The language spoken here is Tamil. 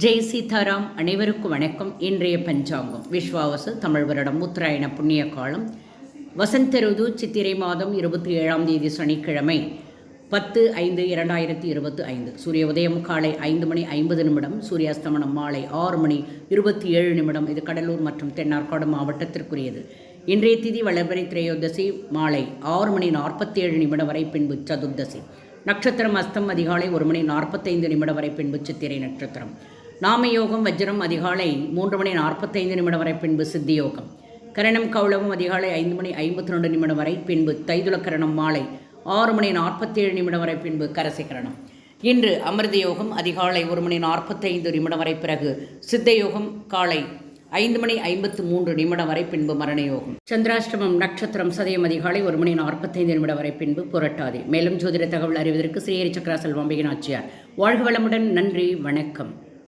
ஜெய் சீதாராம். அனைவருக்கும் வணக்கம். இன்றைய பஞ்சாங்கம் விஸ்வாவசு தமிழ் வருடம் உத்தராயண புண்ணிய காலம் வசந்த ருது சித்திரை மாதம் 27ஆம் தேதி சனிக்கிழமை 10/5/2025. சூரிய உதயம் காலை 5:50 சூரியாஸ்தமனம் மாலை 6:27. இது கடலூர் மற்றும் தென்னார்காடு மாவட்டத்திற்குரியது. இன்றைய திதி வளர்பிறை திரையோதசி மாலை 6:47 வரை, பின்பு சதுர்தசி. நட்சத்திரம் அஸ்தம் அதிகாலை 1:45 வரை, பின்பு சித்திரை நட்சத்திரம். நாமயோகம் வஜ்ரம் அதிகாலை 3:45 வரை, பின்பு சித்தி யோகம். கரணம் கௌளவம் அதிகாலை 5:52 வரை, பின்பு தைதுல கரணம் மாலை 6:47 வரை, பின்பு கரசை கரணம். இன்று அமிர்த யோகம் அதிகாலை 1:45 வரை, பிறகு சித்த யோகம் காலை 5:53 வரை, பின்பு மரண யோகம். சந்திராஷ்டமம் நட்சத்திரம் சதயம் அதிகாலை 1:45 வரை, பின்பு புரட்டாதி. மேலும் ஜோதிட தகவல் அறிவதற்கு ஸ்ரீஹரி சக்கரா செல்வாம்பிகை நாச்சியார். வாழ்க வளமுடன். நன்றி, வணக்கம்.